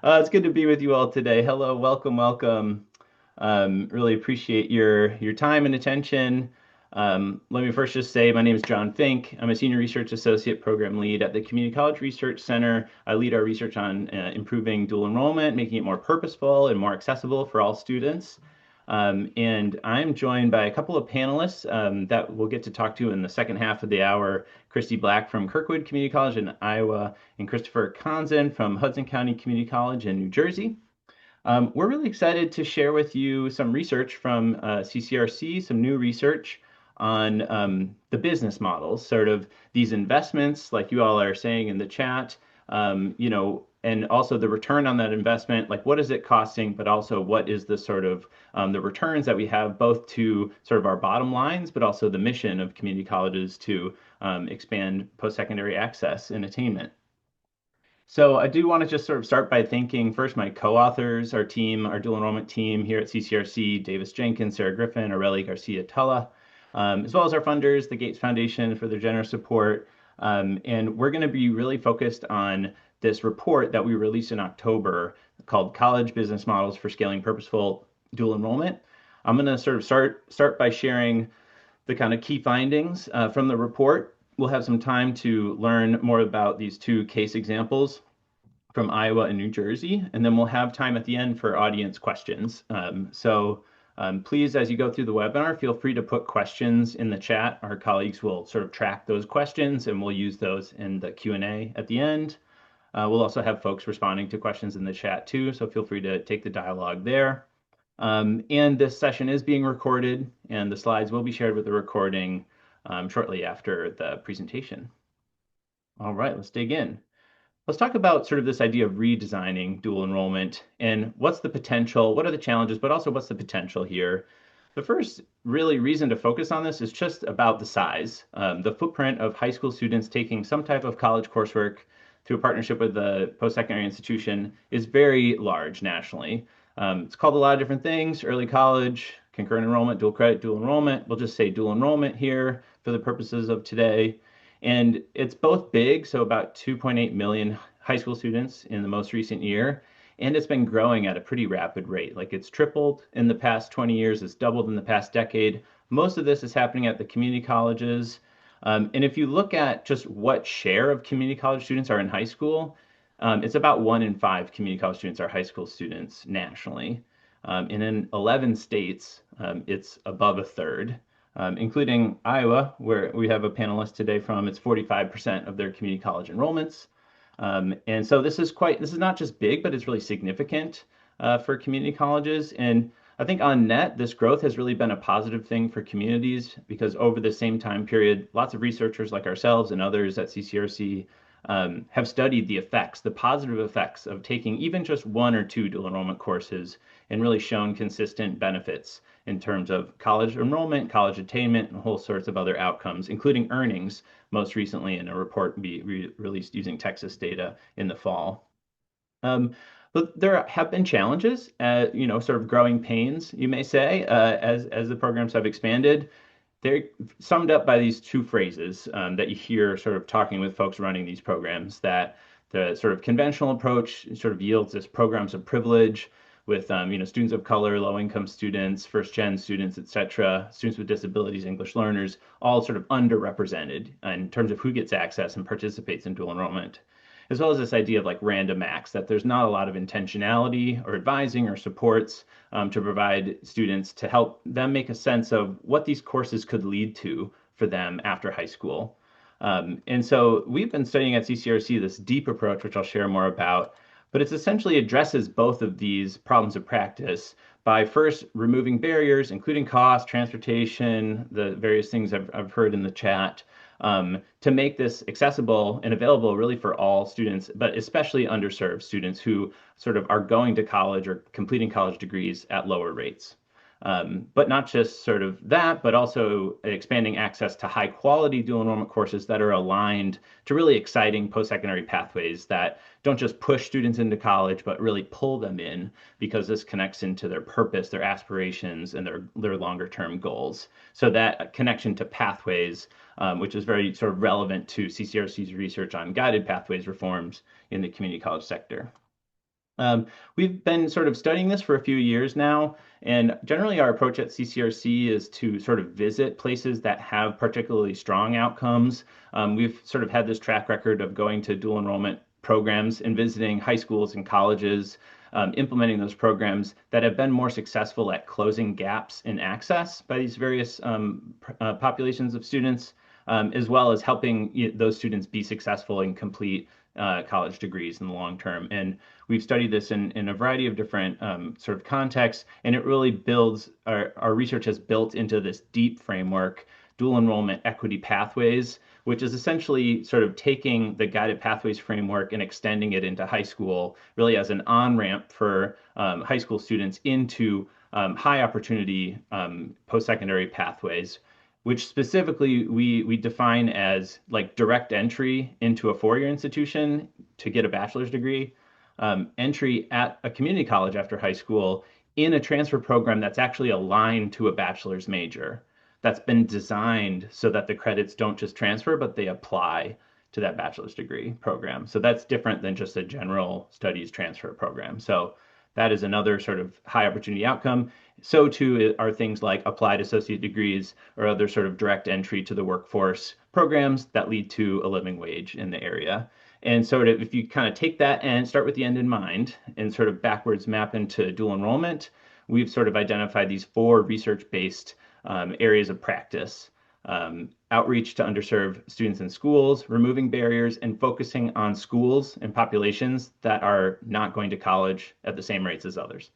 It's good to be with you all today. Hello, welcome, welcome. Really appreciate your time and attention. Let me first just say my name is John Fink. I'm a Senior Research Associate Program Lead at the Community College Research Center. I lead our research on improving dual enrollment, making it more purposeful and more accessible for all students. And I'm joined by a couple of panelists that we'll get to talk to in the second half of the hour. Christy Black from Kirkwood Community College in Iowa, and Christopher Konzen from Hudson County Community College in New Jersey. We're really excited to share with you some research from CCRC, some new research on the business models, sort of these investments, like you all are saying in the chat, and also the return on that investment, like what is it costing, but also what is the sort of the returns that we have both to sort of our bottom lines, but also the mission of community colleges to expand post-secondary access and attainment. So I do want to just sort of start by thanking first my co-authors, our team, our dual enrollment team here at CCRC, Davis Jenkins, Sarah Griffin, Aurelie Garcia-Tulla, as well as our funders, the Gates Foundation, for their generous support. And we're going to be really focused on this report that we released in October called College Business Models for Scaling Purposeful Dual Enrollment. I'm going to sort of start by sharing the kind of key findings from the report. We'll have some time to learn more about these two case examples from Iowa and New Jersey, and then we'll have time at the end for audience questions. Please, as you go through the webinar, feel free to put questions in the chat. Our colleagues will sort of track those questions, and we'll use those in the Q&A at the end. We'll also have folks responding to questions in the chat too, so feel free to take the dialogue there. And this session is being recorded, and the slides will be shared with the recording shortly after the presentation. All right, let's dig in. Let's talk about sort of this idea of redesigning dual enrollment and what's the potential, what are the challenges, but also what's the potential here. The first really reason to focus on this is just about the size. The footprint of high school students taking some type of college coursework through a partnership with a post-secondary institution is very large nationally. It's called a lot of different things: early college, concurrent enrollment, dual credit, dual enrollment. We'll just say dual enrollment here for the purposes of today. And it's both big, so about 2.8 million high school students in the most recent year, and it's been growing at a pretty rapid rate. Like it's tripled in the past 20 years, it's doubled in the past decade. Most of this is happening at the community colleges. And if you look at just what share of community college students are in high school, it's about 1 in 5 community college students are high school students nationally. And in 11 states, it's above a third. Including Iowa, where we have a panelist today from. It's 45% of their community college enrollments. And so this is not just big, but it's really significant for community colleges. And I think on net, this growth has really been a positive thing for communities because over the same time period, lots of researchers like ourselves and others at CCRC have studied the effects, the positive effects of taking even just 1 or 2 dual enrollment courses and really shown consistent benefits in terms of college enrollment, college attainment, and whole sorts of other outcomes, including earnings, most recently in a report released using Texas data in the fall. But there have been challenges, sort of growing pains, you may say, as the programs have expanded. They're summed up by these 2 phrases that you hear sort of talking with folks running these programs, that the sort of conventional approach sort of yields this programs of privilege with students of color, low-income students, first-gen students, et cetera, students with disabilities, English learners, all sort of underrepresented in terms of who gets access and participates in dual enrollment, as well as this idea of like random acts, that there's not a lot of intentionality or advising or supports to provide students to help them make a sense of what these courses could lead to for them after high school. And so we've been studying at CCRC this deep approach, which I'll share more about, but it essentially addresses both of these problems of practice by first removing barriers, including cost, transportation, the various things I've heard in the chat, to make this accessible and available really for all students, but especially underserved students who sort of are going to college or completing college degrees at lower rates. But not just sort of that, but also expanding access to high quality dual enrollment courses that are aligned to really exciting post-secondary pathways that don't just push students into college, but really pull them in because this connects into their purpose, their aspirations, and their longer term goals. So that connection to pathways, which is very sort of relevant to CCRC's research on guided pathways reforms in the community college sector. Um, we've been sort of studying this for a few years now, and generally our approach at CCRC is to sort of visit places that have particularly strong outcomes. We've sort of had this track record of going to dual enrollment programs and visiting high schools and colleges, implementing those programs that have been more successful at closing gaps in access by these various populations of students, as well as helping those students be successful and complete college degrees in the long term. And we've studied this in a variety of different sort of contexts, and it really builds our research has built into this deep framework, dual enrollment equity pathways, which is essentially sort of taking the guided pathways framework and extending it into high school, really as an on-ramp for high school students into high opportunity post-secondary pathways, which specifically we define as like direct entry into a four-year institution to get a bachelor's degree, entry at a community college after high school in a transfer program that's actually aligned to a bachelor's major. That's been designed so that the credits don't just transfer, but they apply to that bachelor's degree program. So that's different than just a general studies transfer program. So that is another sort of high opportunity outcome. So too are things like applied associate degrees or other sort of direct entry to the workforce programs that lead to a living wage in the area. And so if you kind of take that and start with the end in mind and sort of backwards map into dual enrollment, we've sort of identified these four research-based areas of practice. Outreach to underserved students in schools, removing barriers, and focusing on schools and populations that are not going to college at the same rates as others.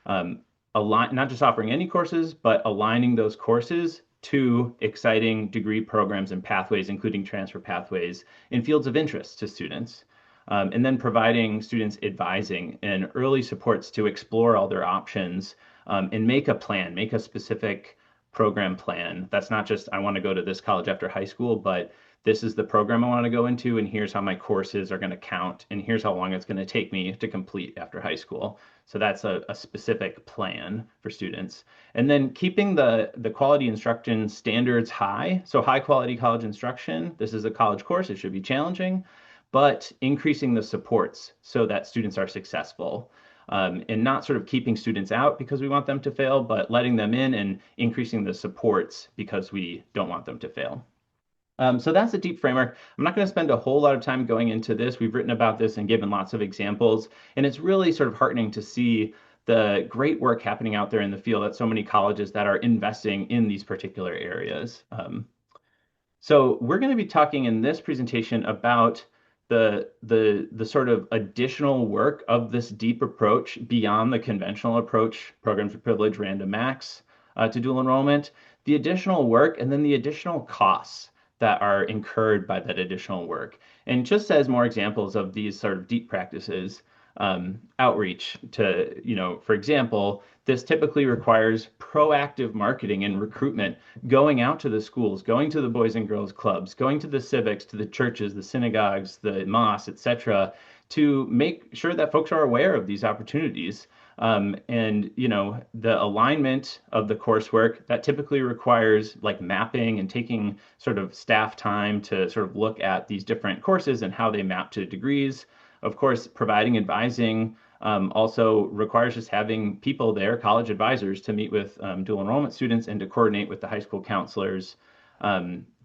Not just offering any courses, but aligning those courses to exciting degree programs and pathways, including transfer pathways in fields of interest to students. And then providing students advising and early supports to explore all their options and make a plan, make a specific program plan. That's not just, I want to go to this college after high school, but this is the program I want to go into, and here's how my courses are going to count, and here's how long it's going to take me to complete after high school. So that's a specific plan for students. And then keeping the quality instruction standards high. So high quality college instruction. This is a college course. It should be challenging, but increasing the supports so that students are successful. And not sort of keeping students out because we want them to fail, but letting them in and increasing the supports because we don't want them to fail. So that's a deep framework. I'm not going to spend a whole lot of time going into this. We've written about this and given lots of examples, and it's really sort of heartening to see the great work happening out there in the field at so many colleges that are investing in these particular areas. So we're going to be talking in this presentation about the sort of additional work of this deep approach beyond the conventional approach, programs of privilege, random max, to dual enrollment, the additional work, and then the additional costs that are incurred by that additional work. And just as more examples of these sort of deep practices, outreach to, for example, this typically requires proactive marketing and recruitment, going out to the schools, going to the Boys and Girls Clubs, going to the civics, to the churches, the synagogues, the mosques, etc., to make sure that folks are aware of these opportunities. And the alignment of the coursework that typically requires like mapping and taking sort of staff time to sort of look at these different courses and how they map to degrees. Of course, providing advising also requires just having people there, college advisors, to meet with dual enrollment students and to coordinate with the high school counselors.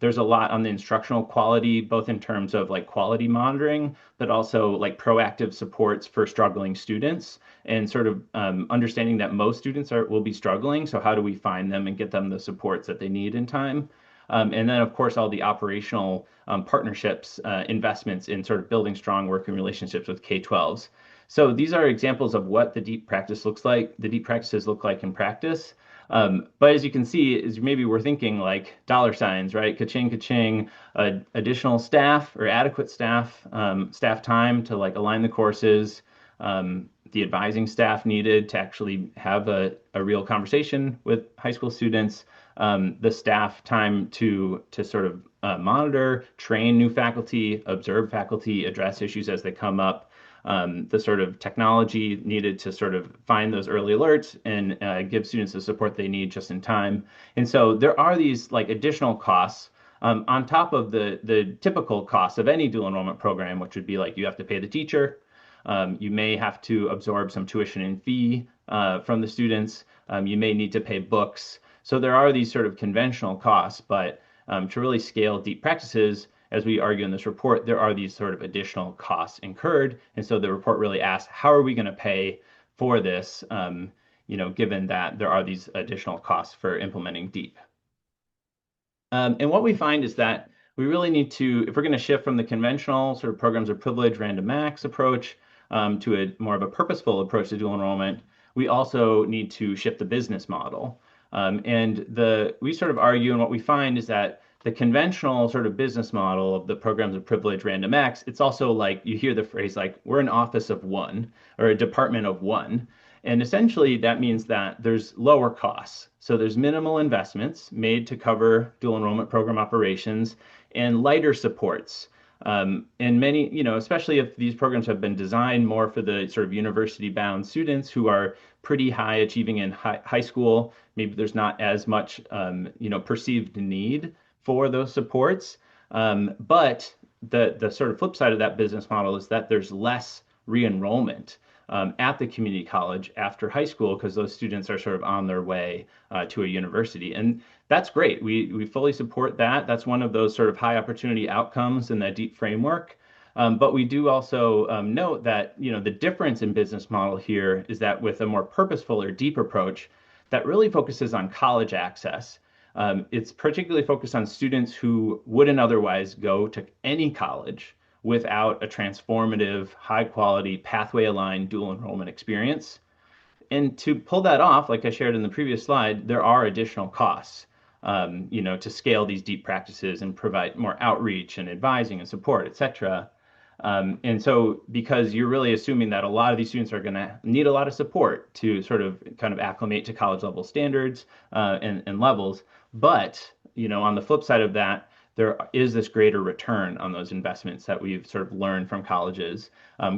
There's a lot on the instructional quality, both in terms of like quality monitoring, but also like proactive supports for struggling students and sort of understanding that most students will be struggling. So how do we find them and get them the supports that they need in time? And then, of course, all the operational partnerships, investments in sort of building strong working relationships with K-12s. So these are examples of what the deep practice looks like, the deep practices look like in practice. But as you can see, is maybe we're thinking like dollar signs, right? Ka-ching, ka-ching, additional staff or adequate staff, staff time to like align the courses, the advising staff needed to actually have a real conversation with high school students, the staff time to sort of monitor, train new faculty, observe faculty, address issues as they come up, the sort of technology needed to sort of find those early alerts and give students the support they need just in time. And so there are these like additional costs on top of the typical costs of any dual enrollment program, which would be like you have to pay the teacher, You may have to absorb some tuition and fee from the students. You may need to pay books. So there are these sort of conventional costs, but to really scale deep practices, as we argue in this report, there are these sort of additional costs incurred. And so the report really asks, how are we going to pay for this, given that there are these additional costs for implementing deep? And what we find is that we really need to, if we're going to shift from the conventional sort of programs of privilege, random max approach to a more of a purposeful approach to dual enrollment, we also need to shift the business model. We sort of argue, and what we find is that the conventional sort of business model of the programs of privilege, random max, it's also like you hear the phrase like we're an office of one or a department of one. And essentially, that means that there's lower costs. So there's minimal investments made to cover dual enrollment program operations and lighter supports. And many, especially if these programs have been designed more for the sort of university-bound students who are pretty high achieving in high school, maybe there's not as much, perceived need for those supports. But the sort of flip side of that business model is that there's less re-enrollment at the community college after high school because those students are sort of on their way to a university. And that's great. We fully support that. That's one of those sort of high opportunity outcomes in that deep framework. But we do also note that the difference in business model here is that with a more purposeful or deep approach that really focuses on college access, it's particularly focused on students who wouldn't otherwise go to any college without a transformative, high quality, pathway aligned dual enrollment experience. And to pull that off, like I shared in the previous slide, there are additional costs, to scale these deep practices and provide more outreach and advising and support, et cetera. And so, because you're really assuming that a lot of these students are going to need a lot of support to sort of kind of acclimate to college level standards and levels. But, on the flip side of that, there is this greater return on those investments that we've sort of learned from colleges,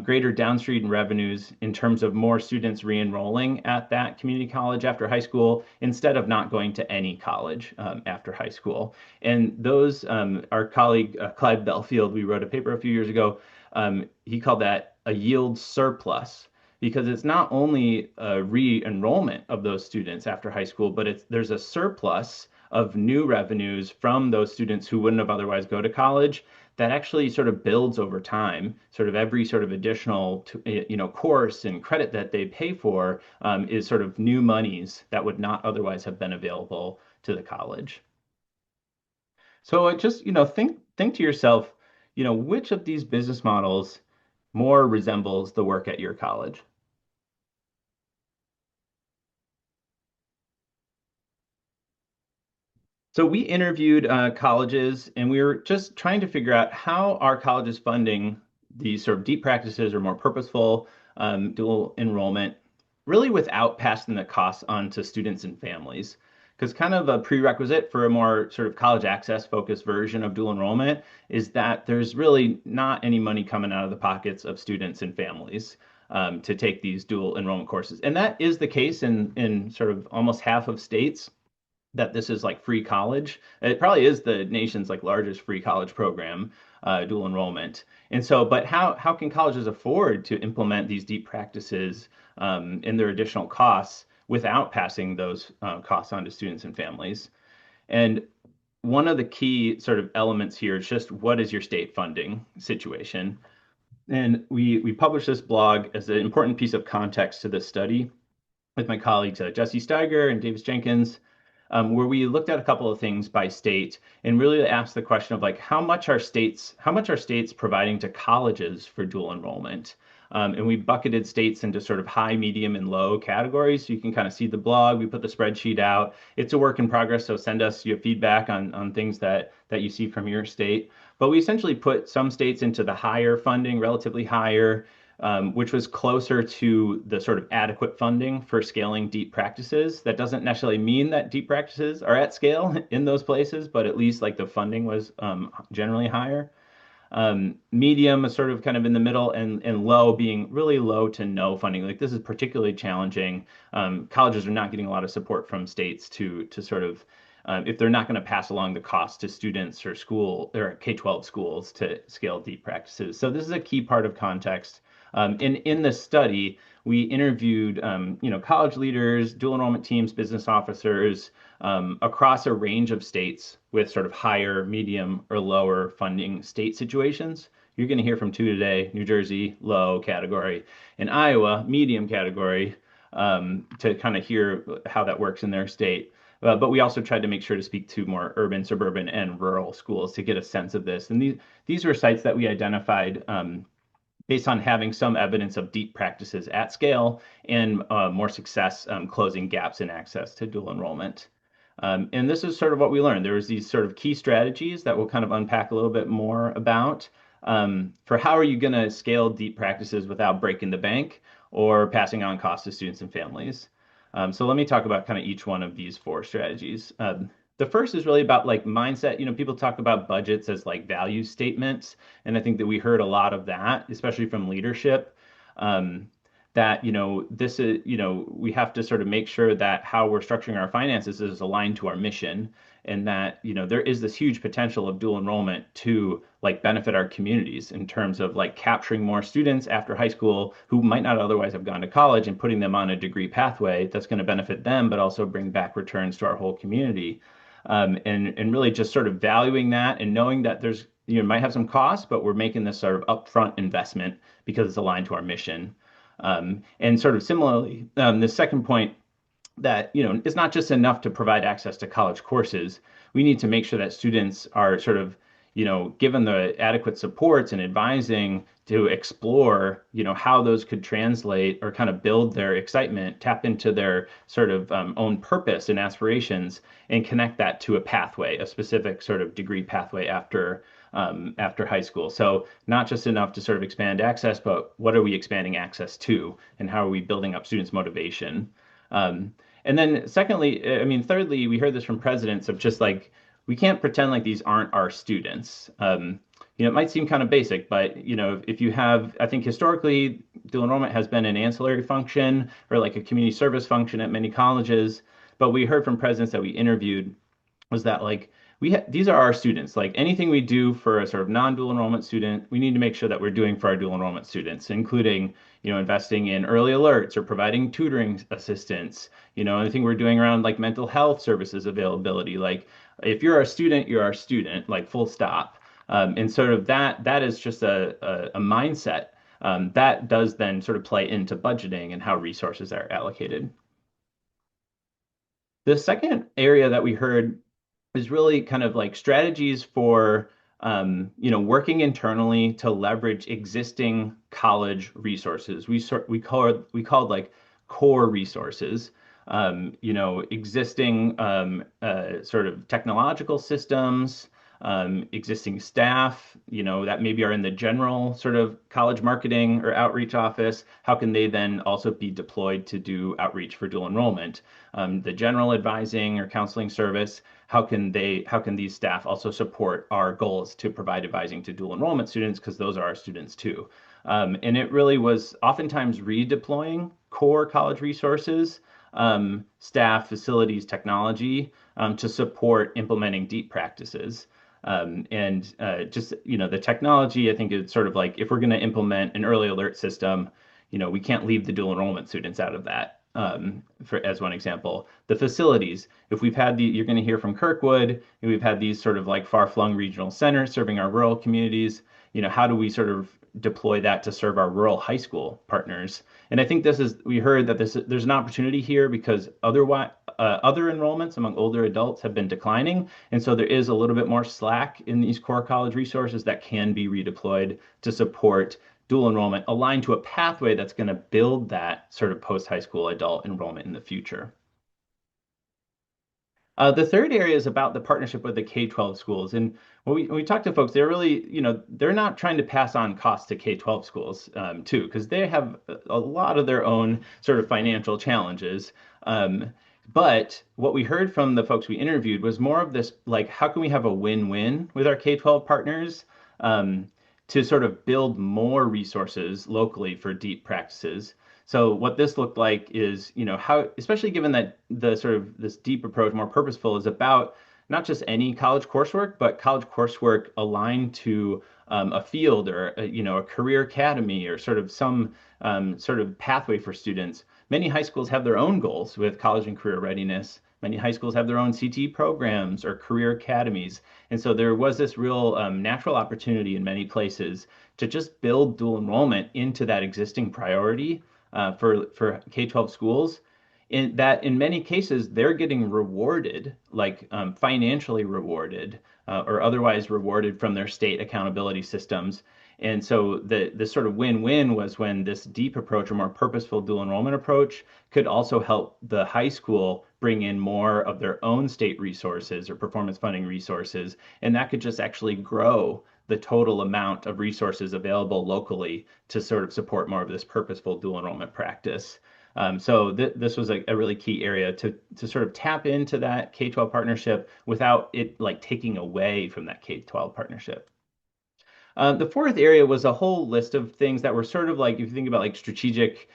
greater downstream revenues in terms of more students re-enrolling at that community college after high school instead of not going to any college after high school. And those, our colleague Clive Belfield, we wrote a paper a few years ago, he called that a yield surplus because it's not only a re-enrollment of those students after high school, but there's a surplus of new revenues from those students who wouldn't have otherwise go to college that actually sort of builds over time. Sort of every sort of additional course and credit that they pay for is sort of new monies that would not otherwise have been available to the college. So just think to yourself, which of these business models more resembles the work at your college? So we interviewed colleges, and we were just trying to figure out how our colleges funding these sort of deep practices or more purposeful dual enrollment, really without passing the costs on to students and families. Because kind of a prerequisite for a more sort of college access focused version of dual enrollment is that there's really not any money coming out of the pockets of students and families to take these dual enrollment courses. And that is the case in sort of almost half of states that this is like free college. It probably is the nation's like largest free college program, dual enrollment. And so, but how can colleges afford to implement these deep practices and their additional costs without passing those costs on to students and families? And one of the key sort of elements here is just what is your state funding situation? And we published this blog as an important piece of context to this study with my colleagues Jesse Steiger and Davis Jenkins, where we looked at a couple of things by state and really asked the question of like how much are states providing to colleges for dual enrollment? And we bucketed states into sort of high, medium, and low categories. So you can kind of see the blog. We put the spreadsheet out. It's a work in progress, so send us your feedback on things that you see from your state. But we essentially put some states into the higher funding, relatively higher, which was closer to the sort of adequate funding for scaling deep practices. That doesn't necessarily mean that deep practices are at scale in those places, but at least like the funding was generally higher. Medium is sort of kind of in the middle, and low being really low to no funding. Like this is particularly challenging. Colleges are not getting a lot of support from states to sort of if they're not going to pass along the cost to students or K-12 schools to scale deep practices. So this is a key part of context In this study, we interviewed, college leaders, dual enrollment teams, business officers across a range of states with sort of higher, medium, or lower funding state situations. You're going to hear from two today: New Jersey, low category, and Iowa, medium category, to kind of hear how that works in their state. But we also tried to make sure to speak to more urban, suburban, and rural schools to get a sense of this. And these were sites that we identified based on having some evidence of deep practices at scale and more success closing gaps in access to dual enrollment. And this is sort of what we learned. There was these sort of key strategies that we'll kind of unpack a little bit more about for how are you going to scale deep practices without breaking the bank or passing on costs to students and families. So let me talk about kind of each one of these four strategies. The first is really about like mindset. People talk about budgets as like value statements, and I think that we heard a lot of that, especially from leadership. That this is we have to sort of make sure that how we're structuring our finances is aligned to our mission, and that there is this huge potential of dual enrollment to like benefit our communities in terms of like capturing more students after high school who might not otherwise have gone to college and putting them on a degree pathway that's going to benefit them, but also bring back returns to our whole community. And really just sort of valuing that and knowing that there's might have some costs, but we're making this sort of upfront investment because it's aligned to our mission. And sort of similarly, the second point that it's not just enough to provide access to college courses. We need to make sure that students are sort of given the adequate supports and advising to explore how those could translate or kind of build their excitement, tap into their sort of own purpose and aspirations, and connect that to a pathway, a specific sort of degree pathway after high school. So not just enough to sort of expand access, but what are we expanding access to, and how are we building up students' motivation? And then secondly, I mean, thirdly, we heard this from presidents of just like, we can't pretend like these aren't our students. It might seem kind of basic, but if you have, I think historically, dual enrollment has been an ancillary function or like a community service function at many colleges. But we heard from presidents that we interviewed was that like these are our students. Like anything we do for a sort of non-dual enrollment student, we need to make sure that we're doing for our dual enrollment students, including investing in early alerts or providing tutoring assistance. Anything we're doing around like mental health services availability. Like if you're our student, you're our student. Like full stop. And sort of that is just a mindset that does then sort of play into budgeting and how resources are allocated. The second area that we heard is really kind of like strategies for working internally to leverage existing college resources. We called like core resources. Existing sort of technological systems, existing staff, that maybe are in the general sort of college marketing or outreach office. How can they then also be deployed to do outreach for dual enrollment? The general advising or counseling service, how can these staff also support our goals to provide advising to dual enrollment students, because those are our students too. And it really was oftentimes redeploying core college resources, staff, facilities, technology, to support implementing deep practices. And just, the technology, I think it's sort of like if we're going to implement an early alert system, we can't leave the dual enrollment students out of that. As one example, the facilities, if we've had you're going to hear from Kirkwood, and we've had these sort of like far-flung regional centers serving our rural communities, how do we sort of deploy that to serve our rural high school partners? And I think we heard that there's an opportunity here because otherwise, other enrollments among older adults have been declining. And so there is a little bit more slack in these core college resources that can be redeployed to support dual enrollment aligned to a pathway that's going to build that sort of post-high school adult enrollment in the future. The third area is about the partnership with the K-12 schools. And when we talk to folks, they're really, they're not trying to pass on costs to K-12 schools too, because they have a lot of their own sort of financial challenges. But what we heard from the folks we interviewed was more of this, like, how can we have a win-win with our K-12 partners to sort of build more resources locally for deep practices? So what this looked like is, how, especially given that the sort of this deep approach, more purposeful, is about not just any college coursework, but college coursework aligned to a field or a career academy or sort of some sort of pathway for students. Many high schools have their own goals with college and career readiness. Many high schools have their own CT programs or career academies. And so there was this real natural opportunity in many places to just build dual enrollment into that existing priority for K-12 schools. In that, in many cases, they're getting rewarded, like financially rewarded or otherwise rewarded from their state accountability systems. And so the sort of win-win was when this deep approach or more purposeful dual enrollment approach could also help the high school bring in more of their own state resources or performance funding resources. And that could just actually grow the total amount of resources available locally to sort of support more of this purposeful dual enrollment practice. So this was a really key area to sort of tap into that K-12 partnership without it like taking away from that K-12 partnership. The fourth area was a whole list of things that were sort of like, if you think about like strategic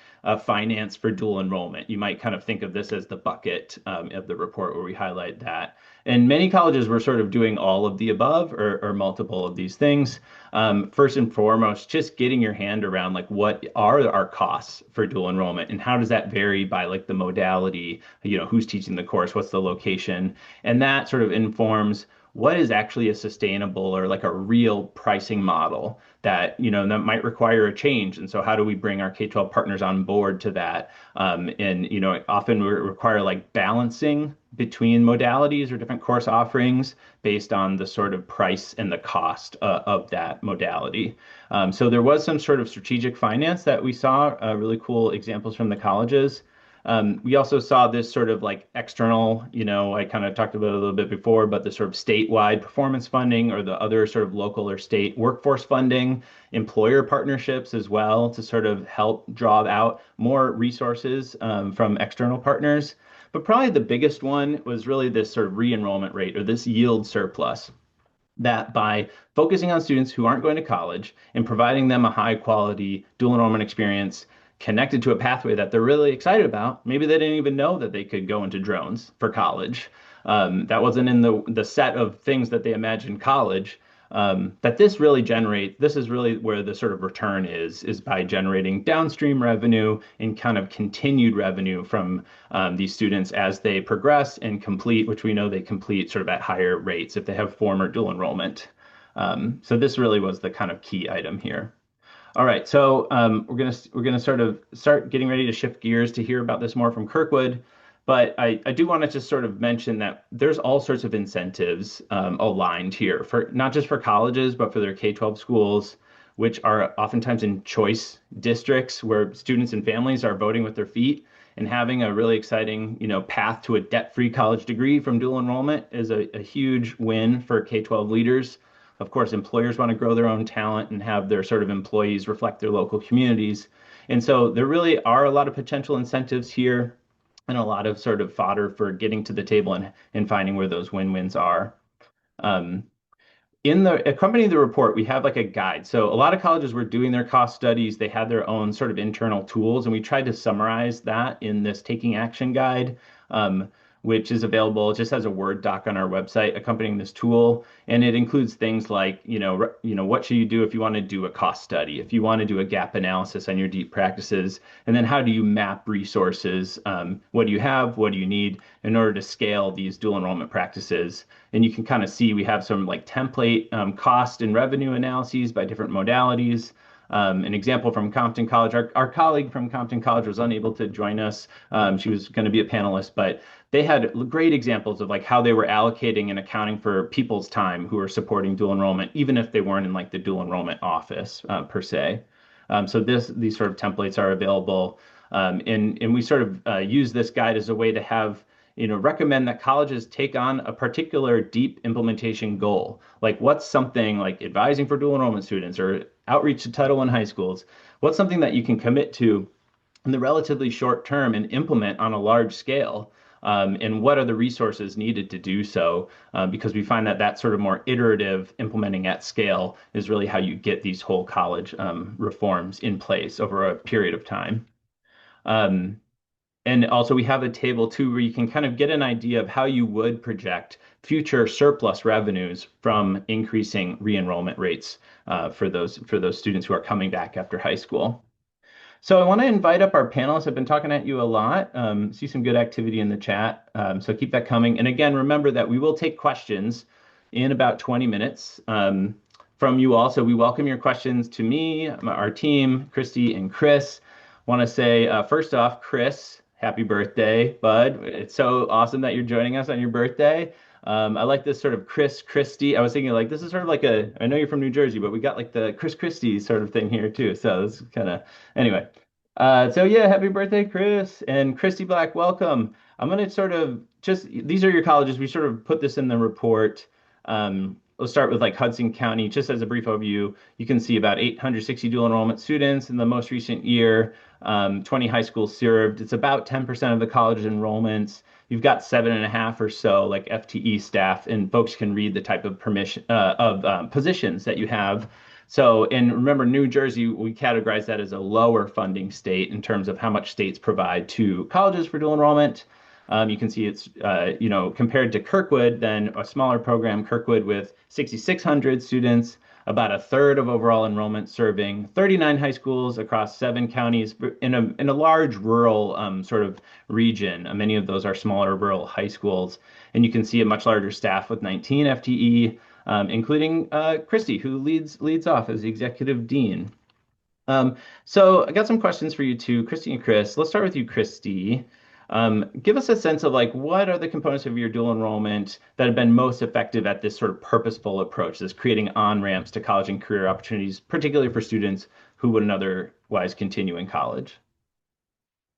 finance for dual enrollment, you might kind of think of this as the bucket of the report where we highlight that. And many colleges were sort of doing all of the above or multiple of these things. First and foremost, just getting your hand around like what are our costs for dual enrollment and how does that vary by like the modality, who's teaching the course, what's the location, and that sort of informs what is actually a sustainable or like a real pricing model that that might require a change. And so how do we bring our K-12 partners on board to that? And often we require like balancing between modalities or different course offerings based on the sort of price and the cost of that modality. So there was some sort of strategic finance that we saw, really cool examples from the colleges. We also saw this sort of like external, I kind of talked about it a little bit before, but the sort of statewide performance funding or the other sort of local or state workforce funding, employer partnerships as well to sort of help draw out more resources from external partners. But probably the biggest one was really this sort of re-enrollment rate or this yield surplus that by focusing on students who aren't going to college and providing them a high quality dual enrollment experience connected to a pathway that they're really excited about. Maybe they didn't even know that they could go into drones for college. That wasn't in the set of things that they imagined college. That this is really where the sort of return is by generating downstream revenue and kind of continued revenue from these students as they progress and complete, which we know they complete sort of at higher rates if they have former dual enrollment. So this really was the kind of key item here. All right, so we're gonna sort of start getting ready to shift gears to hear about this more from Kirkwood, but I do want to just sort of mention that there's all sorts of incentives aligned here for not just for colleges, but for their K-12 schools, which are oftentimes in choice districts where students and families are voting with their feet and having a really exciting, path to a debt-free college degree from dual enrollment is a huge win for K-12 leaders. Of course, employers want to grow their own talent and have their sort of employees reflect their local communities. And so there really are a lot of potential incentives here and a lot of sort of fodder for getting to the table and finding where those win-wins are. Um, in the accompanying the report, we have like a guide. So a lot of colleges were doing their cost studies. They had their own sort of internal tools, and we tried to summarize that in this taking action guide, which is available just as a Word doc on our website accompanying this tool. And it includes things like, what should you do if you want to do a cost study, if you want to do a gap analysis on your deep practices, and then how do you map resources? What do you have? What do you need in order to scale these dual enrollment practices? And you can kind of see we have some like template cost and revenue analyses by different modalities. An example from Compton College, our colleague from Compton College was unable to join us. She was going to be a panelist, but they had great examples of like how they were allocating and accounting for people's time who were supporting dual enrollment, even if they weren't in like the dual enrollment office per se. So these sort of templates are available. And we sort of use this guide as a way to have recommend that colleges take on a particular deep implementation goal. Like what's something like advising for dual enrollment students or outreach to Title I high schools? What's something that you can commit to in the relatively short term and implement on a large scale? And what are the resources needed to do so? Because we find that sort of more iterative implementing at scale is really how you get these whole college reforms in place over a period of time. Um, And also we have a table too where you can kind of get an idea of how you would project future surplus revenues from increasing re-enrollment rates for those students who are coming back after high school. So I want to invite up our panelists. I've been talking at you a lot. See some good activity in the chat. So keep that coming. And again, remember that we will take questions in about 20 minutes from you all. So we welcome your questions to me, our team, Christy and Chris. Want to say first off, Chris, happy birthday, bud. It's so awesome that you're joining us on your birthday. I like this sort of Chris Christie. I was thinking like this is sort of like I know you're from New Jersey, but we got like the Chris Christie sort of thing here too. So this is kind of, anyway. So yeah, happy birthday, Chris. And Christy Black, welcome. I'm gonna sort of just, these are your colleges. We sort of put this in the report. Let's start with like Hudson County, just as a brief overview. You can see about 860 dual enrollment students in the most recent year, 20 high schools served. It's about 10% of the college enrollments. You've got 7.5 or so like FTE staff, and folks can read the type of positions that you have. So, and remember, New Jersey, we categorize that as a lower funding state in terms of how much states provide to colleges for dual enrollment. You can see it's, compared to Kirkwood, then a smaller program, Kirkwood with 6,600 students, about a third of overall enrollment, serving 39 high schools across 7 counties in a large rural sort of region. Many of those are smaller rural high schools. And you can see a much larger staff with 19 FTE, including Christy, who leads off as the executive dean. So I got some questions for you too, Christy and Chris. Let's start with you, Christy. Give us a sense of like what are the components of your dual enrollment that have been most effective at this sort of purposeful approach, this creating on-ramps to college and career opportunities, particularly for students who wouldn't otherwise continue in college?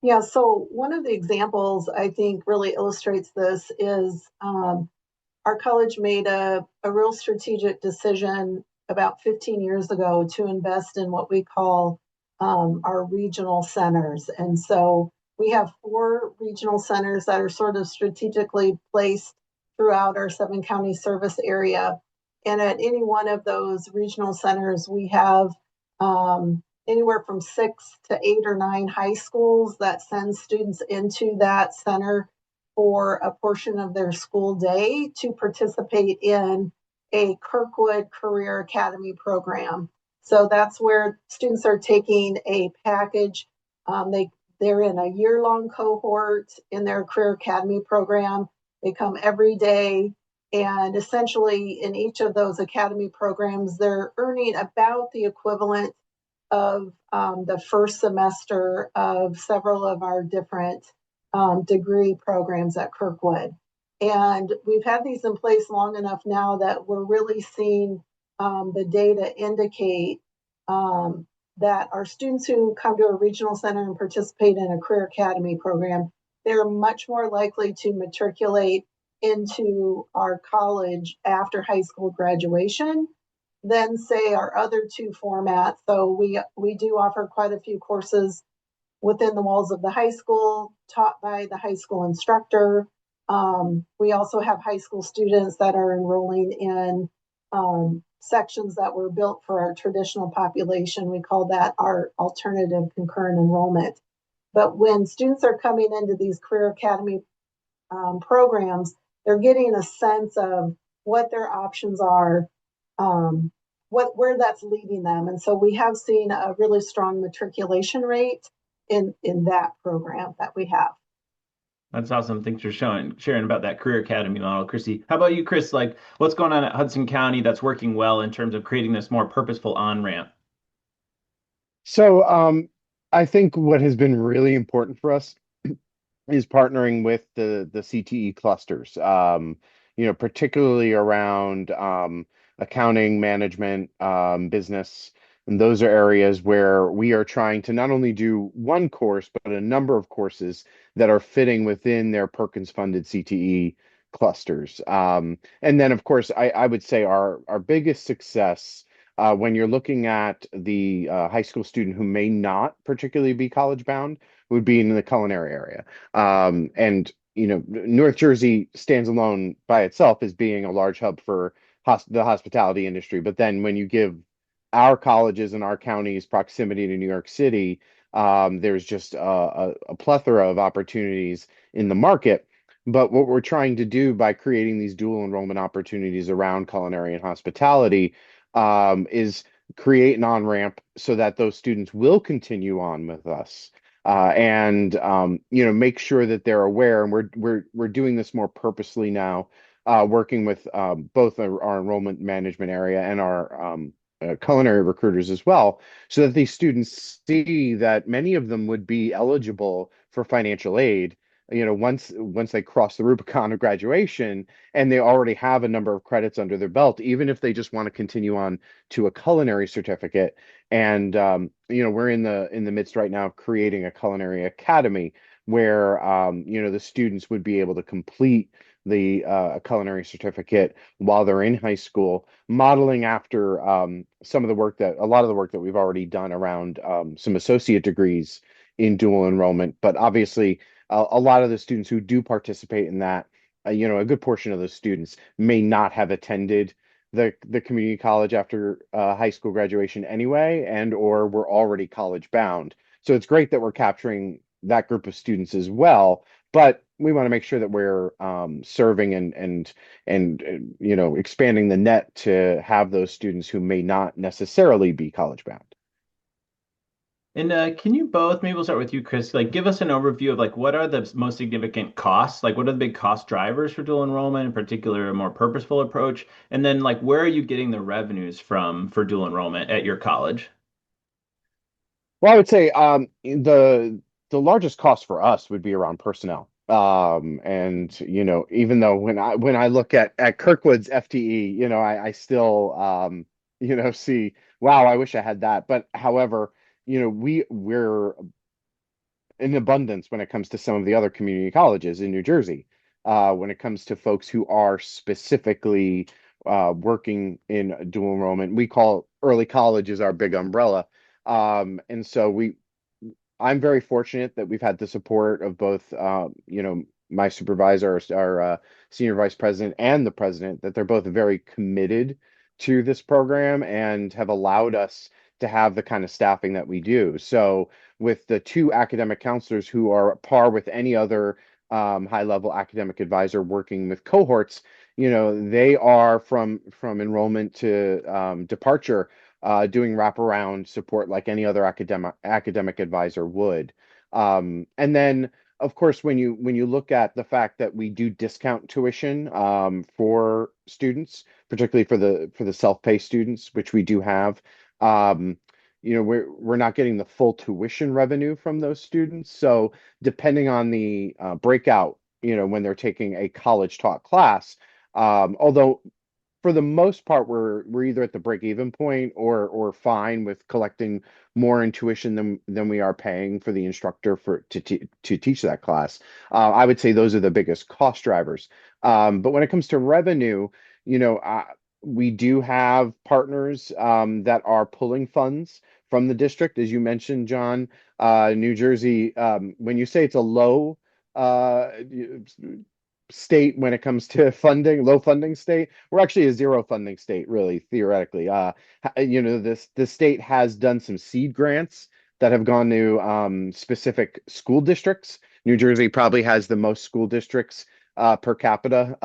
Yeah, so one of the examples I think really illustrates this is our college made a real strategic decision about 15 years ago to invest in what we call our regional centers. And so we have 4 regional centers that are sort of strategically placed throughout our 7 county service area. And at any one of those regional centers, we have anywhere from 6 to 8 or 9 high schools that send students into that center for a portion of their school day to participate in a Kirkwood Career Academy program. So that's where students are taking a package. They're in a year-long cohort in their Career Academy program. They come every day, and essentially in each of those academy programs, they're earning about the equivalent of the first semester of several of our different degree programs at Kirkwood. And we've had these in place long enough now that we're really seeing the data indicate that our students who come to a regional center and participate in a career academy program, they're much more likely to matriculate into our college after high school graduation than say our other 2 formats. So we do offer quite a few courses within the walls of the high school, taught by the high school instructor. We also have high school students that are enrolling in sections that were built for our traditional population. We call that our alternative concurrent enrollment. But when students are coming into these career academy programs, they're getting a sense of what their options are, where that's leading them. And so we have seen a really strong matriculation rate in that program that we have. That's awesome. Thanks for sharing about that career academy model, Christy. How about you, Chris? Like, what's going on at Hudson County that's working well in terms of creating this more purposeful on-ramp? So I think what has been really important for us is partnering with the CTE clusters, particularly around accounting, management, business. And those are areas where we are trying to not only do one course, but a number of courses that are fitting within their Perkins funded CTE clusters. And then, of course, I would say our biggest success when you're looking at the high school student who may not particularly be college bound would be in the culinary area. And North Jersey stands alone by itself as being a large hub for the hospitality industry. But then when you give our colleges and our counties proximity to New York City, There's just a plethora of opportunities in the market. But what we're trying to do by creating these dual enrollment opportunities around culinary and hospitality is create an on-ramp so that those students will continue on with us. And make sure that they're aware, and we're doing this more purposely now, working with both our enrollment management area and our culinary recruiters as well, so that these students see that many of them would be eligible for financial aid, once they cross the Rubicon of graduation and they already have a number of credits under their belt, even if they just want to continue on to a culinary certificate. And we're in the midst right now of creating a culinary academy where the students would be able to complete the culinary certificate while they're in high school, modeling after a lot of the work that we've already done around some associate degrees in dual enrollment. But obviously, a lot of the students who do participate in that, a good portion of those students may not have attended the community college after high school graduation anyway, and or were already college bound. So it's great that we're capturing that group of students as well, but we want to make sure that we're serving and expanding the net to have those students who may not necessarily be college bound. And can you both, maybe we'll start with you, Chris, like give us an overview of like what are the most significant costs? Like what are the big cost drivers for dual enrollment, in particular, a more purposeful approach? And then like where are you getting the revenues from for dual enrollment at your college? Well, I would say the largest cost for us would be around personnel. And even though when I look at Kirkwood's FTE, I still see, wow, I wish I had that. But however, we're in abundance when it comes to some of the other community colleges in New Jersey. When it comes to folks who are specifically working in dual enrollment, we call early college is our big umbrella. And so I'm very fortunate that we've had the support of both, my supervisor, our senior vice president, and the president, that they're both very committed to this program and have allowed us to have the kind of staffing that we do. So, with the two academic counselors who are par with any other high-level academic advisor working with cohorts, they are from enrollment to departure, doing wraparound support like any other academic advisor would. And then, of course, when you look at the fact that we do discount tuition for students, particularly for the self-pay students, which we do have, um, we're not getting the full tuition revenue from those students. So depending on the breakout, when they're taking a college taught class, although for the most part, we're either at the break even point or fine with collecting more in tuition than we are paying for the instructor to teach that class. I would say those are the biggest cost drivers. But when it comes to revenue, we do have partners that are pulling funds from the district, as you mentioned, John. New Jersey, when you say it's a low uh, state when it comes to funding, low funding state, we're actually a zero funding state, really, theoretically. The state has done some seed grants that have gone to specific school districts. New Jersey probably has the most school districts per capita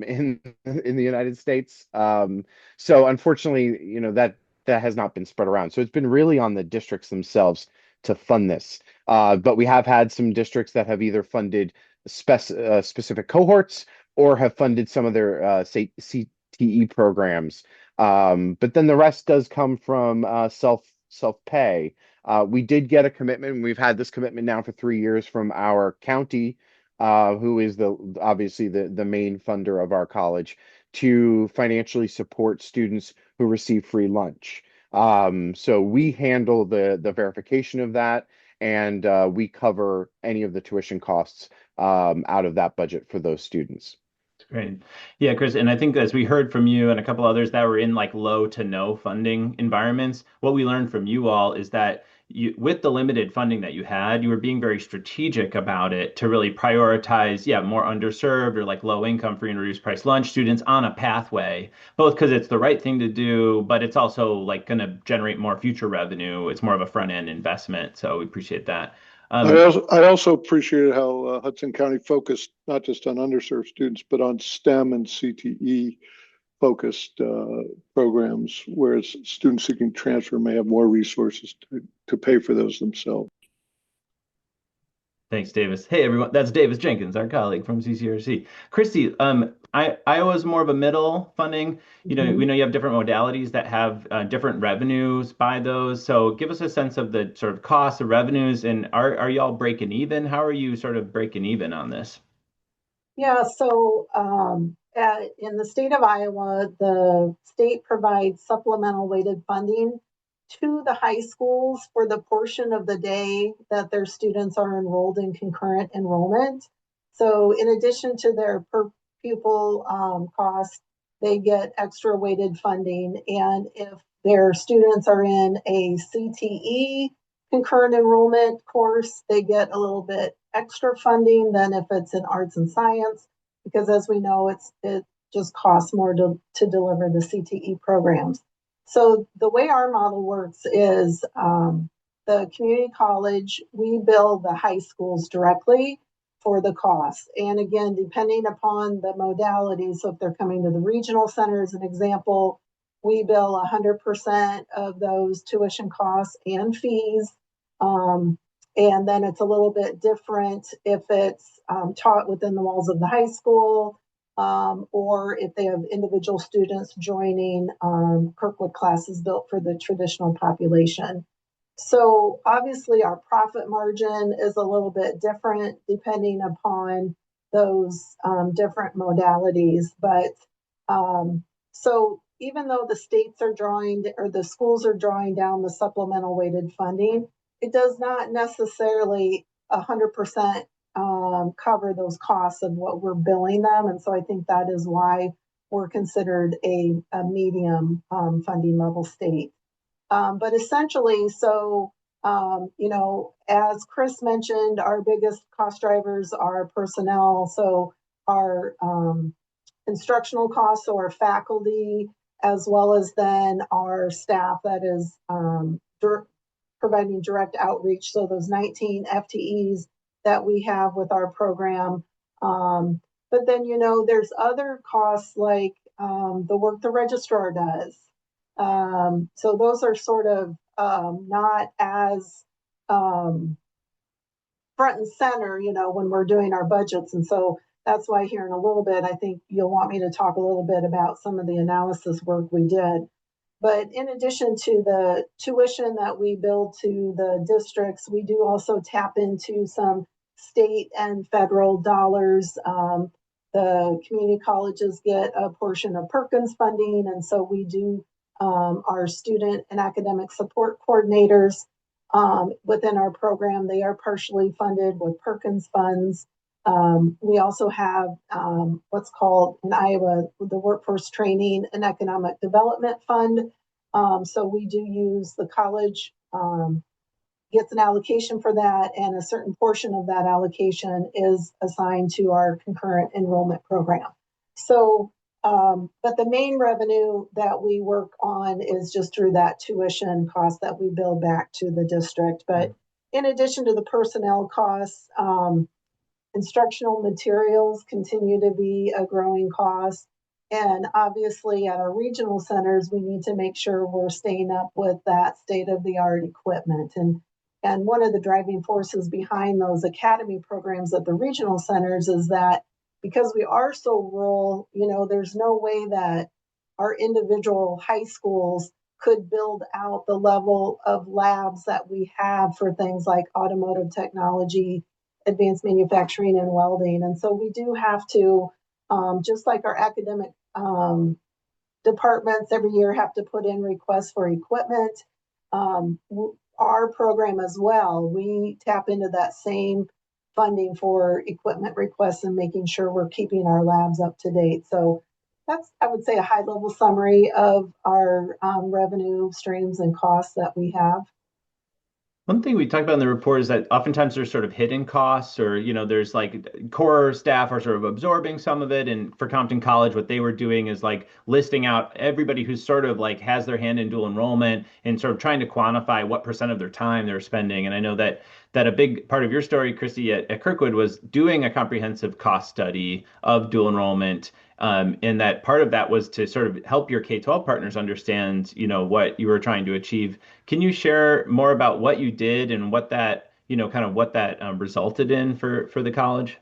in the United States. So unfortunately, that has not been spread around. So it's been really on the districts themselves to fund this. But we have had some districts that have either funded specific cohorts or have funded some of their CTE programs. But then the rest does come from self pay. We did get a commitment. We've had this commitment now for 3 years from our county, who is obviously the main funder of our college, to financially support students who receive free lunch. So we handle the verification of that, and we cover any of the tuition costs out of that budget for those students. Great. Yeah, Chris, and I think as we heard from you and a couple others that were in like low to no funding environments, what we learned from you all is that with the limited funding that you had, you were being very strategic about it to really prioritize, yeah, more underserved or like low income free and reduced price lunch students on a pathway, both because it's the right thing to do, but it's also like going to generate more future revenue. It's more of a front end investment. So we appreciate that. Um, I also appreciated how Hudson County focused not just on underserved students, but on STEM and CTE focused programs, whereas students seeking transfer may have more resources to pay for those themselves. Thanks, Davis. Hey, everyone. That's Davis Jenkins, our colleague from CCRC. Christy, Iowa is more of a middle funding. We know you have different modalities that have different revenues by those. So give us a sense of the sort of costs, the revenues, and are y'all breaking even? How are you sort of breaking even on this? Yeah, so in the state of Iowa, the state provides supplemental weighted funding to the high schools for the portion of the day that their students are enrolled in concurrent enrollment. So, in addition to their per pupil cost, they get extra weighted funding. And if their students are in a CTE concurrent enrollment course, they get a little bit extra funding than if it's in arts and science, because as we know, it just costs more to deliver the CTE programs. So the way our model works is the community college, we bill the high schools directly for the cost. And again, depending upon the modality, so if they're coming to the regional center as an example, we bill 100% of those tuition costs and fees. And then it's a little bit different if it's taught within the walls of the high school, or if they have individual students joining Kirkwood classes built for the traditional population. So obviously our profit margin is a little bit different depending upon those different modalities. But so even though the states are drawing or the schools are drawing down the supplemental weighted funding, it does not necessarily 100% cover those costs of what we're billing them. And so I think that is why we're considered a medium funding level state. But essentially, so, as Chris mentioned, our biggest cost drivers are personnel. So our instructional costs, so our faculty, as well as then our staff that is providing direct outreach. So those 19 FTEs that we have with our program. But then, there's other costs like the work the registrar does. So those are sort of not as front and center, when we're doing our budgets. And so that's why here in a little bit, I think you'll want me to talk a little bit about some of the analysis work we did. But in addition to the tuition that we bill to the districts, we do also tap into some state and federal dollars. The community colleges get a portion of Perkins funding, and so we do our student and academic support coordinators within our program. They are partially funded with Perkins funds. We also have what's called in Iowa the Workforce Training and Economic Development Fund. So we do use the college gets an allocation for that, and a certain portion of that allocation is assigned to our concurrent enrollment program. So, but the main revenue that we work on is just through that tuition cost that we bill back to the district. But in addition to the personnel costs, instructional materials continue to be a growing cost. And obviously at our regional centers, we need to make sure we're staying up with that state-of-the-art equipment. And one of the driving forces behind those academy programs at the regional centers is that because we are so rural, there's no way that our individual high schools could build out the level of labs that we have for things like automotive technology, advanced manufacturing, and welding. And so we do have to, just like our academic departments every year have to put in requests for equipment, our program as well, we tap into that same funding for equipment requests and making sure we're keeping our labs up to date. So that's, I would say, a high level summary of our revenue streams and costs that we have. One thing we talked about in the report is that oftentimes there's sort of hidden costs, or there's like core staff are sort of absorbing some of it. And for Compton College, what they were doing is like listing out everybody who's sort of like has their hand in dual enrollment and sort of trying to quantify what percent of their time they're spending. And I know that a big part of your story, Christy, at Kirkwood was doing a comprehensive cost study of dual enrollment. And that part of that was to sort of help your K-12 partners understand, what you were trying to achieve. Can you share more about what you did and what that, kind of what that resulted in for the college?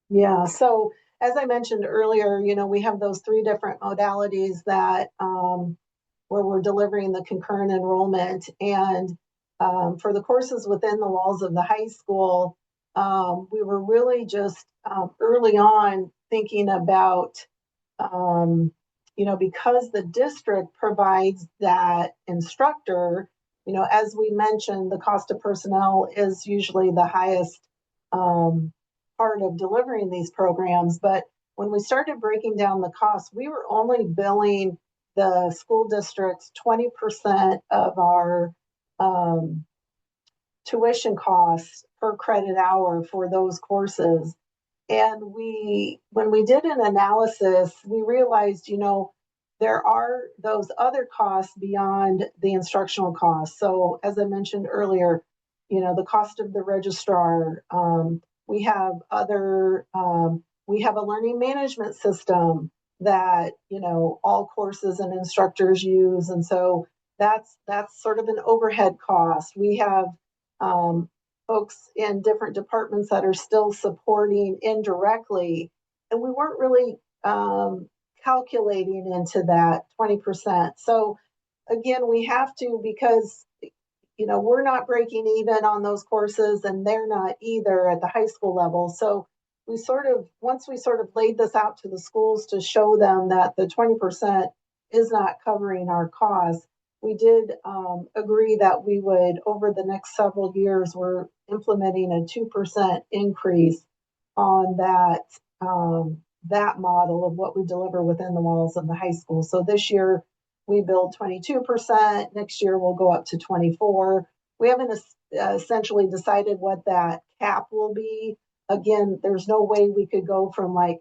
Yeah, so as I mentioned earlier, we have those three different modalities that where we're delivering the concurrent enrollment. And for the courses within the walls of the high school, we were really just early on thinking about, because the district provides that instructor, as we mentioned, the cost of personnel is usually the highest part of delivering these programs. But when we started breaking down the costs, we were only billing the school districts 20% of our tuition costs per credit hour for those courses. And when we did an analysis, we realized, there are those other costs beyond the instructional costs. So as I mentioned earlier, the cost of the registrar, we have we have a learning management system that, all courses and instructors use. And so that's sort of an overhead cost. We have um, folks in different departments that are still supporting indirectly. And we weren't really calculating into that 20%. So again, we have to, because we're not breaking even on those courses and they're not either at the high school level. So once we sort of laid this out to the schools to show them that the 20% is not covering our costs, we did agree that we would, over the next several years, we're implementing a 2% increase on that model of what we deliver within the walls of the high school. So this year we build 22%. Next year we'll go up to 24. We haven't essentially decided what that cap will be. Again, there's no way we could go from like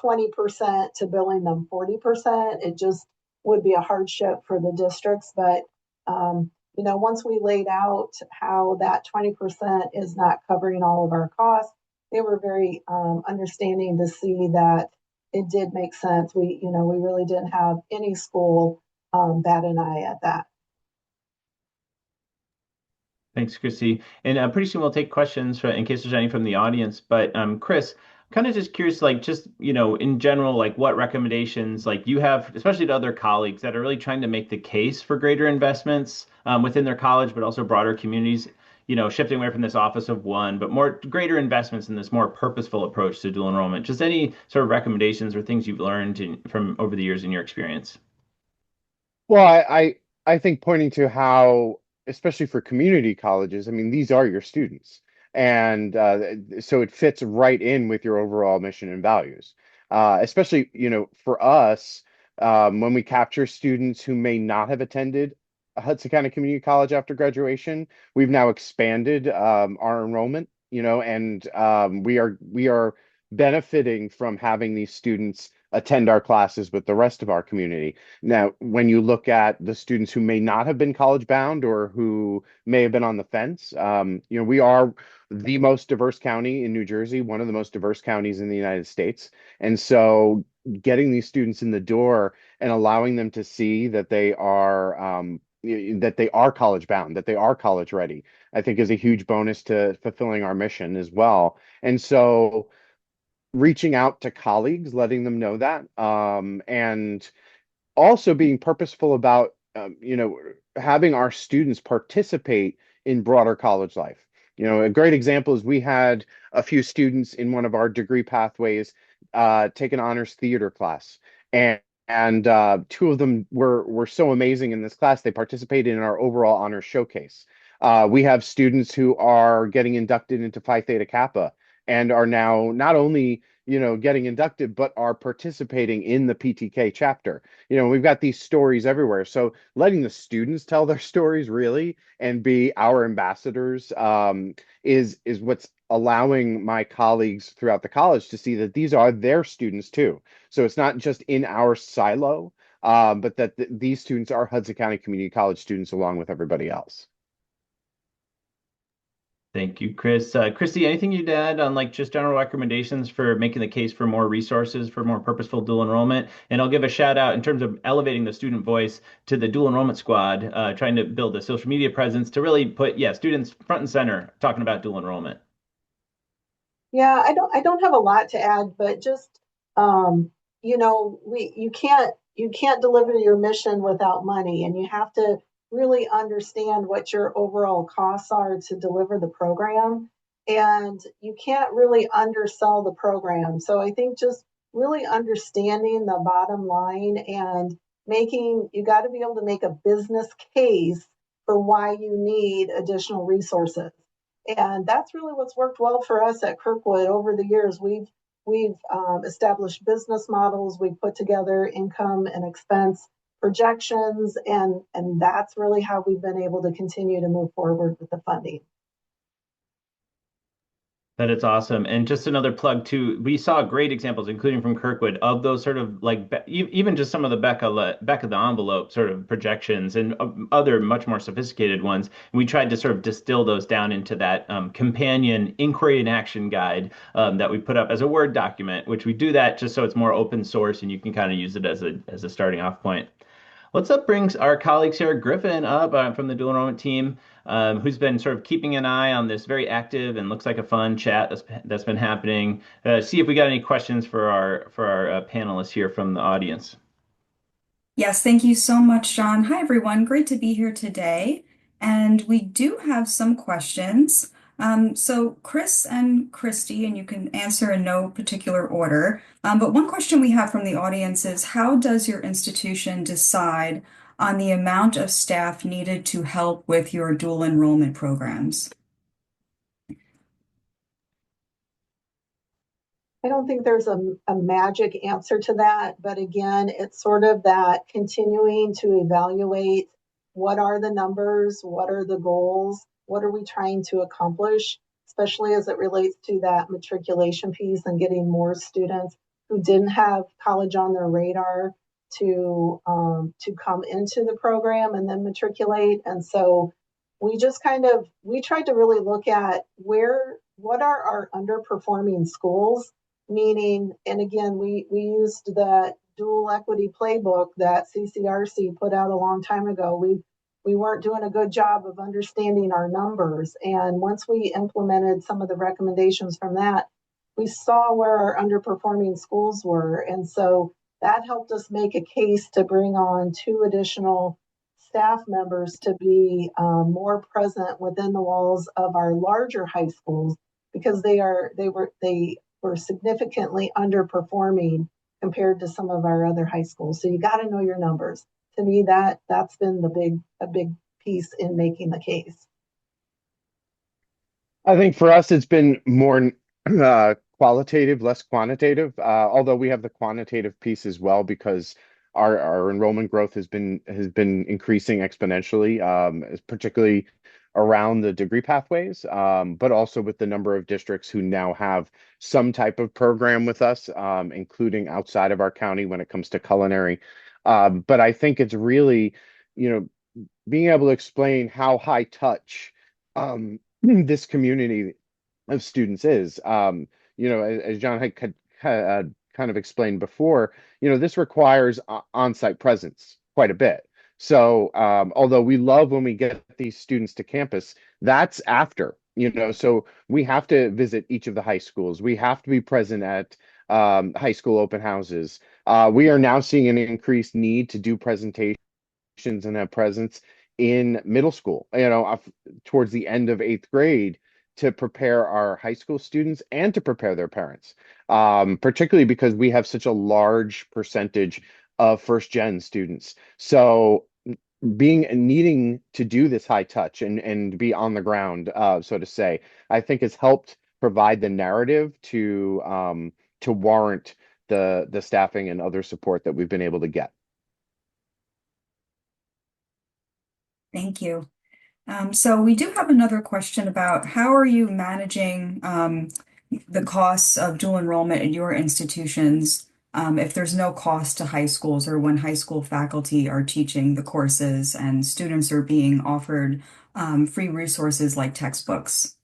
20% to billing them 40%. It just would be a hardship for the districts. But once we laid out how that 20% is not covering all of our costs, they were very understanding to see that it did make sense. We really didn't have any school bat an eye at that. Thanks, Chrissy. And pretty soon we'll take questions in case there's any from the audience. But Chris, kind of just curious, like just in general, like what recommendations like you have, especially to other colleagues that are really trying to make the case for greater investments within their college, but also broader communities. Shifting away from this office of one, but more greater investments in this more purposeful approach to dual enrollment. Just any sort of recommendations or things you've learned from over the years in your experience. Well, I think pointing to how, especially for community colleges, I mean, these are your students, and so it fits right in with your overall mission and values. Especially, for us, when we capture students who may not have attended a Hudson County Community College after graduation, we've now expanded our enrollment, and we are benefiting from having these students attend our classes with the rest of our community. Now, when you look at the students who may not have been college bound or who may have been on the fence, we are the most diverse county in New Jersey, one of the most diverse counties in the United States. And so getting these students in the door and allowing them to see that they are college bound, that they are college ready, I think is a huge bonus to fulfilling our mission as well. And so reaching out to colleagues, letting them know that, and also being purposeful about having our students participate in broader college life. A great example is we had a few students in one of our degree pathways take an honors theater class, and two of them were so amazing in this class they participated in our overall honors showcase. We have students who are getting inducted into Phi Theta Kappa and are now not only getting inducted, but are participating in the PTK chapter. We've got these stories everywhere. So letting the students tell their stories really and be our ambassadors is what's allowing my colleagues throughout the college to see that these are their students too. So it's not just in our silo, but that these students are Hudson County Community College students along with everybody else. Thank you, Chris. Christy, anything you'd add on like just general recommendations for making the case for more resources for more purposeful dual enrollment? And I'll give a shout out in terms of elevating the student voice to the dual enrollment squad, trying to build a social media presence to really put, students front and center talking about dual enrollment. Yeah, I don't have a lot to add, but just you can't deliver your mission without money, and you have to really understand what your overall costs are to deliver the program, and you can't really undersell the program. So I think just really understanding the bottom line and you got to be able to make a business case for why you need additional resources. And that's really what's worked well for us at Kirkwood over the years. We've established business models. We've put together income and expense projections, and that's really how we've been able to continue to move forward with the funding. That it's awesome. And just another plug too, we saw great examples, including from Kirkwood, of those sort of like even just some of the back of the envelope sort of projections and other much more sophisticated ones. And we tried to sort of distill those down into that companion inquiry and action guide that we put up as a Word document, which we do that just so it's more open source and you can kind of use it as a starting off point. Let's bring our colleague Sarah Griffin up from the dual enrollment team, who's been sort of keeping an eye on this very active and looks like a fun chat that's been happening. See if we got any questions for our panelists here from the audience. Yes, thank you so much, John. Hi, everyone. Great to be here today. And we do have some questions. So Chris and Christy, and you can answer in no particular order. But one question we have from the audience is, how does your institution decide on the amount of staff needed to help with your dual enrollment programs? I don't think there's a magic answer to that, but again, it's sort of that continuing to evaluate what are the numbers, what are the goals, what are we trying to accomplish, especially as it relates to that matriculation piece and getting more students who didn't have college on their radar to come into the program and then matriculate. And so we tried to really look at what are our underperforming schools, meaning, and again, we used that dual equity playbook that CCRC put out a long time ago. We weren't doing a good job of understanding our numbers. And once we implemented some of the recommendations from that, we saw where our underperforming schools were. And so that helped us make a case to bring on 2 additional staff members to be more present within the walls of our larger high schools, because they were significantly underperforming compared to some of our other high schools. So you got to know your numbers. To me, that's been a big piece in making the case. I think for us, it's been more qualitative, less quantitative, although we have the quantitative piece as well because our enrollment growth has been increasing exponentially, particularly around the degree pathways, but also with the number of districts who now have some type of program with us, including outside of our county when it comes to culinary. But I think it's really, being able to explain how high touch this community of students is. As John had kind of explained before, this requires on-site presence quite a bit. So although we love when we get these students to campus, that's after, so we have to visit each of the high schools. We have to be present at high school open houses. We are now seeing an increased need to do presentations and have presence in middle school, towards the end of 8th grade to prepare our high school students and to prepare their parents, particularly because we have such a large percentage of first-gen students. So needing to do this high touch and be on the ground, so to say, I think has helped provide the narrative to to warrant the staffing and other support that we've been able to get. Thank you. So we do have another question about how are you managing the costs of dual enrollment in your institutions if there's no cost to high schools or when high school faculty are teaching the courses and students are being offered free resources like textbooks?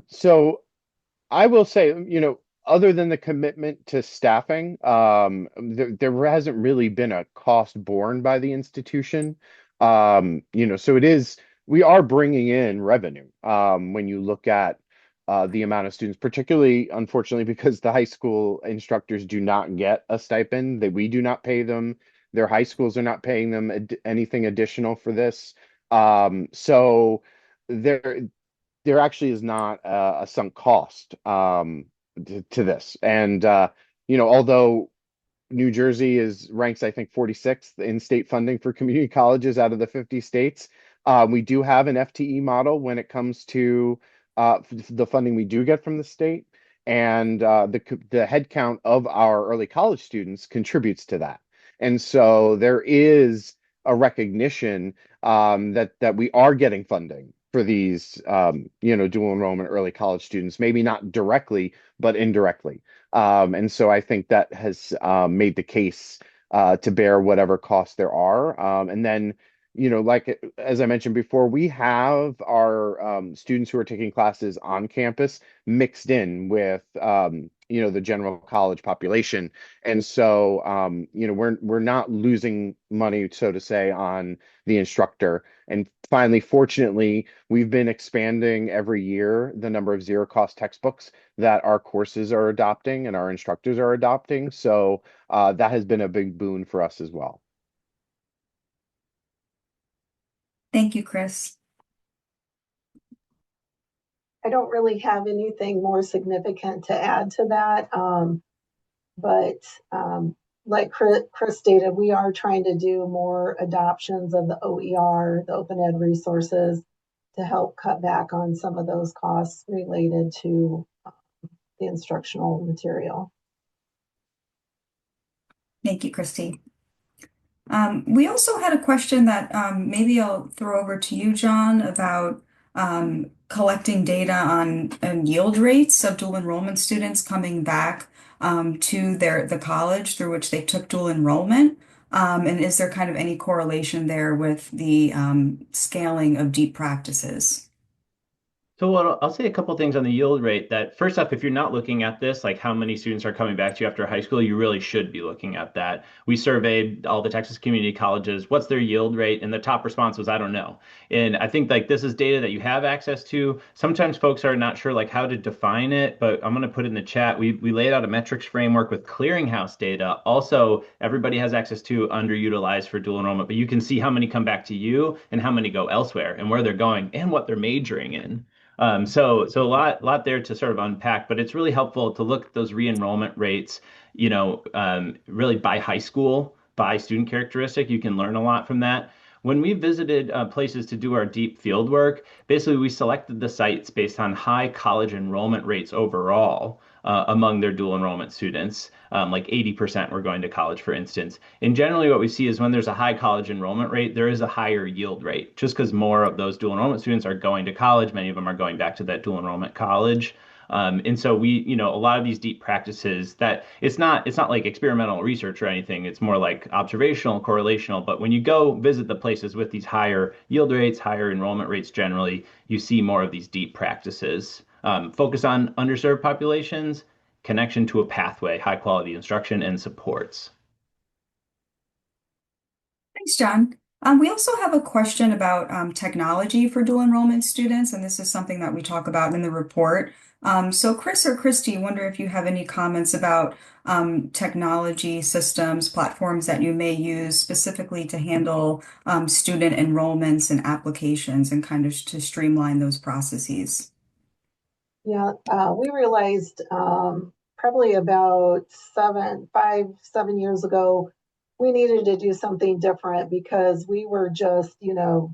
So I will say, other than the commitment to staffing, there hasn't really been a cost borne by the institution. So we are bringing in revenue when you look at the amount of students, particularly, unfortunately, because the high school instructors do not get a stipend, that we do not pay them. Their high schools are not paying them anything additional for this. So there actually is not a sunk cost to this. And although New Jersey ranks, I think, 46th in state funding for community colleges out of the 50 states, we do have an FTE model when it comes to the funding we do get from the state. And the headcount of our early college students contributes to that. And so there is a recognition that we are getting funding for these, dual enrollment early college students, maybe not directly, but indirectly. And so I think that has made the case to bear whatever costs there are. And then, like as I mentioned before, we have our students who are taking classes on campus mixed in with, the general college population. And so, we're not losing money, so to say, on the instructor. And finally, fortunately, we've been expanding every year the number of zero cost textbooks that our courses are adopting and our instructors are adopting. So that has been a big boon for us as well. Thank you, Chris. I don't really have anything more significant to add to that. But like Chris stated, we are trying to do more adoptions of the OER, the open ed resources, to help cut back on some of those costs related to the instructional material. Thank you, Christy. We also had a question that maybe I'll throw over to you, John, about collecting data on yield rates of dual enrollment students coming back to the college through which they took dual enrollment. And is there kind of any correlation there with the scaling of deep practices? So I'll say a couple things on the yield rate. That first off, if you're not looking at this, like how many students are coming back to you after high school, you really should be looking at that. We surveyed all the Texas community colleges, what's their yield rate? And the top response was, I don't know. And I think like this is data that you have access to. Sometimes folks are not sure like how to define it, but I'm going to put it in the chat. We laid out a metrics framework with clearinghouse data. Also, everybody has access to underutilized for dual enrollment, but you can see how many come back to you and how many go elsewhere and where they're going and what they're majoring in. So a lot there to sort of unpack, but it's really helpful to look at those re-enrollment rates, really by high school, by student characteristic. You can learn a lot from that. When we visited places to do our deep field work, basically we selected the sites based on high college enrollment rates overall among their dual enrollment students. Like 80% were going to college, for instance. And generally what we see is when there's a high college enrollment rate, there is a higher yield rate, just because more of those dual enrollment students are going to college. Many of them are going back to that dual enrollment college. And so a lot of these deep practices that it's not like experimental research or anything. It's more like observational, correlational. But when you go visit the places with these higher yield rates, higher enrollment rates, generally, you see more of these deep practices. Focus on underserved populations, connection to a pathway, high quality instruction and supports. Thanks, John. We also have a question about technology for dual enrollment students, and this is something that we talk about in the report. So Chris or Christy, wonder if you have any comments about technology systems, platforms that you may use specifically to handle student enrollments and applications and kind of to streamline those processes. Yeah, we realized probably about 7 years ago we needed to do something different because we were just,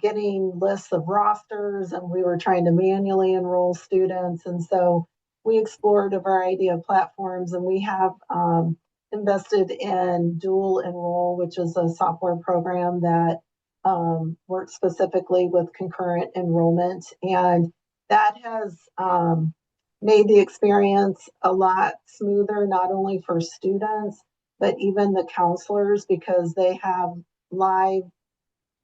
getting lists of rosters and we were trying to manually enroll students. And so we explored a variety of platforms, and we have invested in Dual Enroll, which is a software program that works specifically with concurrent enrollment. And that has made the experience a lot smoother, not only for students, but even the counselors, because they have live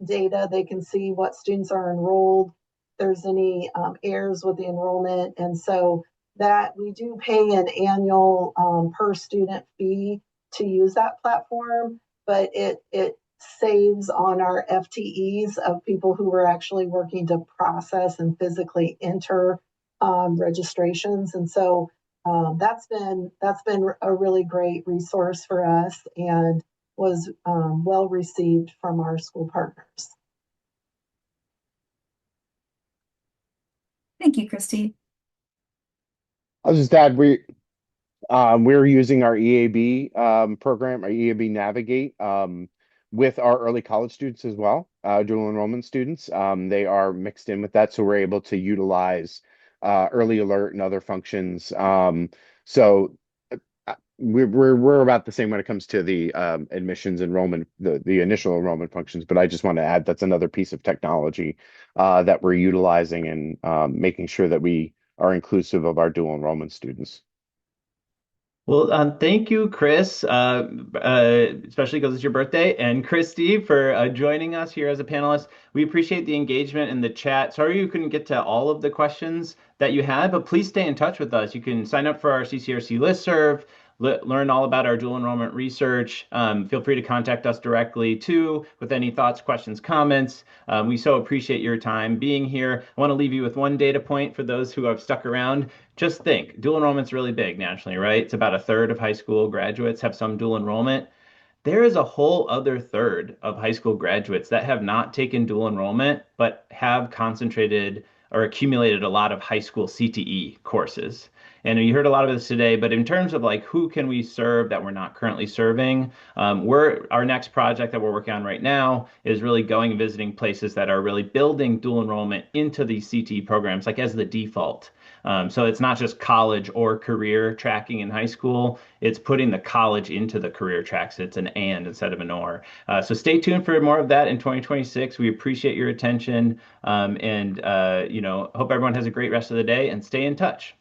data. They can see what students are enrolled, if there's any errors with the enrollment. And so that we do pay an annual per student fee to use that platform, but it saves on our FTEs of people who were actually working to process and physically enter registrations. And so that's been a really great resource for us, and was well received from our school partners. Thank you, Christy. I'll just add we're using our EAB program, our EAB Navigate, with our early college students as well, dual enrollment students. They are mixed in with that, so we're able to utilize early alert and other functions. So we're about the same when it comes to the admissions enrollment, the initial enrollment functions. But I just want to add that's another piece of technology that we're utilizing and making sure that we are inclusive of our dual enrollment students. Well, thank you, Chris, especially because it's your birthday, and Christy for joining us here as a panelist. We appreciate the engagement in the chat. Sorry you couldn't get to all of the questions that you had, but please stay in touch with us. You can sign up for our CCRC listserv, learn all about our dual enrollment research. Feel free to contact us directly too with any thoughts, questions, comments. We so appreciate your time being here. I want to leave you with one data point for those who have stuck around. Just think, dual enrollment's really big nationally, right? It's about a third of high school graduates have some dual enrollment. There is a whole other third of high school graduates that have not taken dual enrollment, but have concentrated or accumulated a lot of high school CTE courses. And you heard a lot of this today, but in terms of like who can we serve that we're not currently serving, our next project that we're working on right now is really going and visiting places that are really building dual enrollment into these CTE programs, like as the default. So it's not just college or career tracking in high school. It's putting the college into the career tracks. It's an and instead of an or. So stay tuned for more of that in 2026. We appreciate your attention, and hope everyone has a great rest of the day and stay in touch.